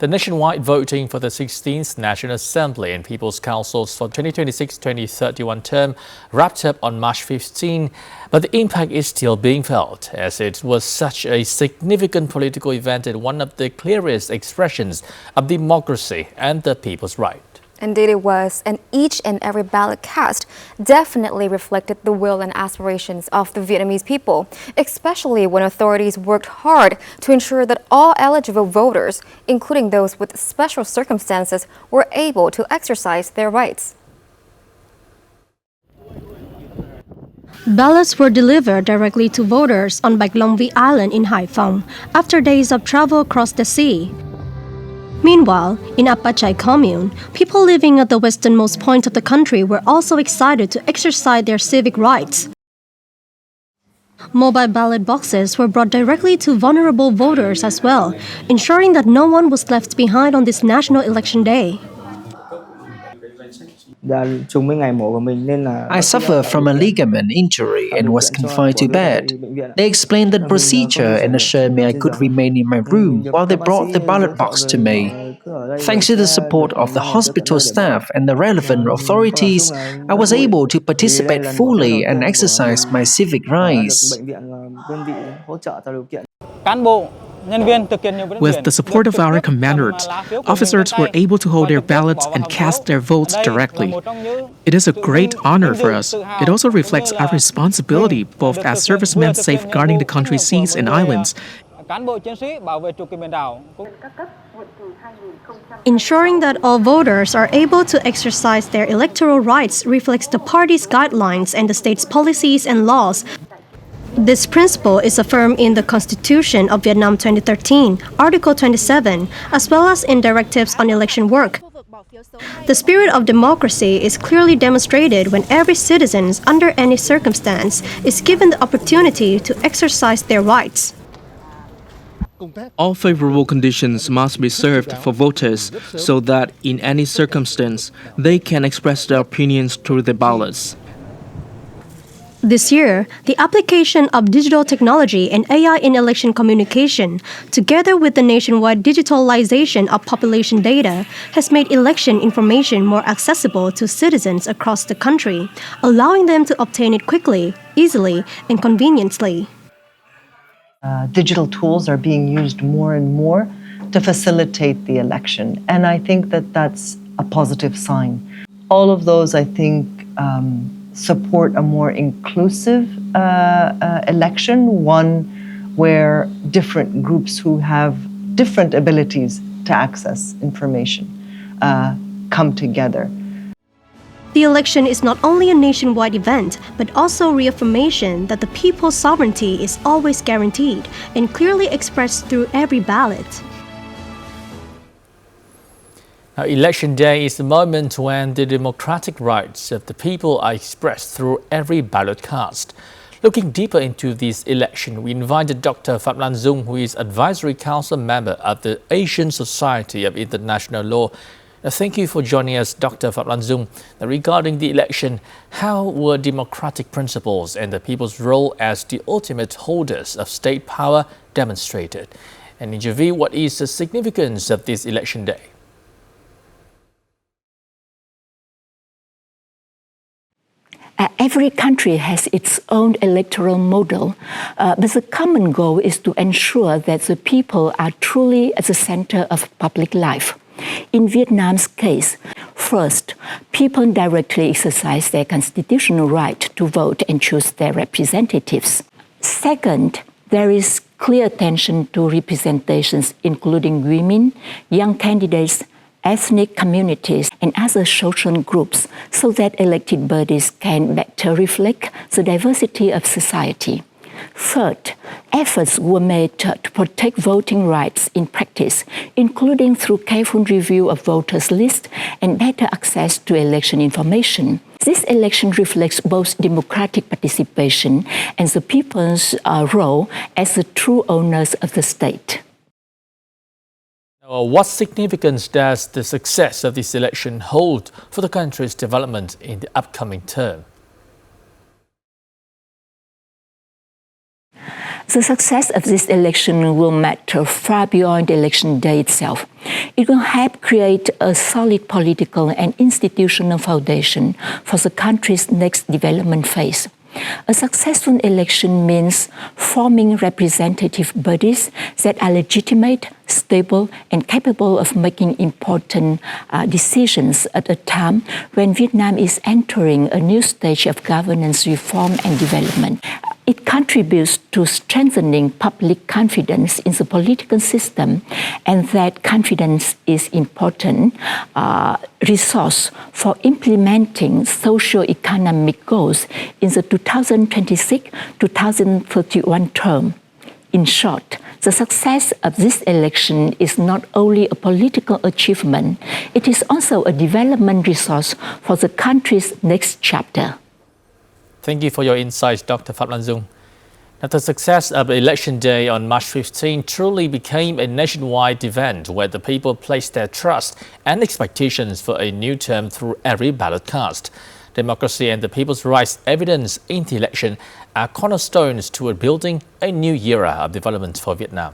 The nationwide voting for the 16th National Assembly and People's Councils for 2026-2031 term wrapped up on March 15, but the impact is still being felt as it was such a significant political event and one of the clearest expressions of democracy and the people's right. Indeed it was, and each and every ballot cast definitely reflected the will and aspirations of the Vietnamese people, especially when authorities worked hard to ensure that all eligible voters, including those with special circumstances, were able to exercise their rights. Ballots were delivered directly to voters on Bạch Long Vĩ Island in Hải Phòng after days of travel across the sea. Meanwhile, in Apachai commune, people living at the westernmost point of the country were also excited to exercise their civic rights. Mobile ballot boxes were brought directly to vulnerable voters as well, ensuring that no one was left behind on this national election day. I suffer from a ligament injury and was confined to bed. They explained the procedure and assured me I could remain in my room while they brought the ballot box to me. Thanks to the support of the hospital staff and the relevant authorities, I was able to participate fully and exercise my civic rights. With the support of our commanders, officers were able to hold their ballots and cast their votes directly. It is a great honor for us. It also reflects our responsibility both as servicemen safeguarding the country's seas and islands. Ensuring that all voters are able to exercise their electoral rights reflects the party's guidelines and the state's policies and laws. This principle is affirmed in the Constitution of Vietnam 2013, Article 27, as well as in directives on election work. The spirit of democracy is clearly demonstrated when every citizen, under any circumstance, is given the opportunity to exercise their rights. All favorable conditions must be served for voters so that in any circumstance, they can express their opinions through the ballots. This year, the application of digital technology and AI in election communication, together with the nationwide digitalization of population data, has made election information more accessible to citizens across the country, allowing them to obtain it quickly, easily, and conveniently. Digital tools are being used more and more to facilitate the election, and I think that that's a positive sign. All of those, I think, support a more inclusive election, one where different groups who have different abilities to access information come together. The election is not only a nationwide event, but also reaffirmation that the people's sovereignty is always guaranteed and clearly expressed through every ballot. Now, Election Day is the moment when the democratic rights of the people are expressed through every ballot cast. Looking deeper into this election, we invited Dr. Phạm Lan Dung, who is Advisory Council member of the Asian Society of International Law. Now, thank you for joining us, Dr. Phạm Lan Dung. Now, regarding the election, how were democratic principles and the people's role as the ultimate holders of state power demonstrated? And in your view, what is the significance of this election day? Every country has its own electoral model, but the common goal is to ensure that the people are truly at the center of public life. In Vietnam's case, first, people directly exercise their constitutional right to vote and choose their representatives. Second, there is clear attention to representations including women, young candidates, ethnic communities, and other social groups so that elected bodies can better reflect the diversity of society. Third, efforts were made to protect voting rights in practice, including through careful review of voters' lists and better access to election information. This election reflects both democratic participation and the people's role as the true owners of the state. What significance does the success of this election hold for the country's development in the upcoming term? The success of this election will matter far beyond the election day itself. It will help create a solid political and institutional foundation for the country's next development phase. A successful election means forming representative bodies that are legitimate, stable, and capable of making important decisions at a time when Vietnam is entering a new stage of governance reform and development. It contributes to strengthening public confidence in the political system, and that confidence is important resource for implementing socio-economic goals in the 2026-2031 term. In short, the success of this election is not only a political achievement, it is also a development resource for the country's next chapter. Thank you for your insights, Dr. Phạm Lan Dung. Now, the success of Election Day on March 15 truly became a nationwide event where the people placed their trust and expectations for a new term through every ballot cast. Democracy and the people's rights evidence in the election are cornerstones toward building a new era of development for Vietnam.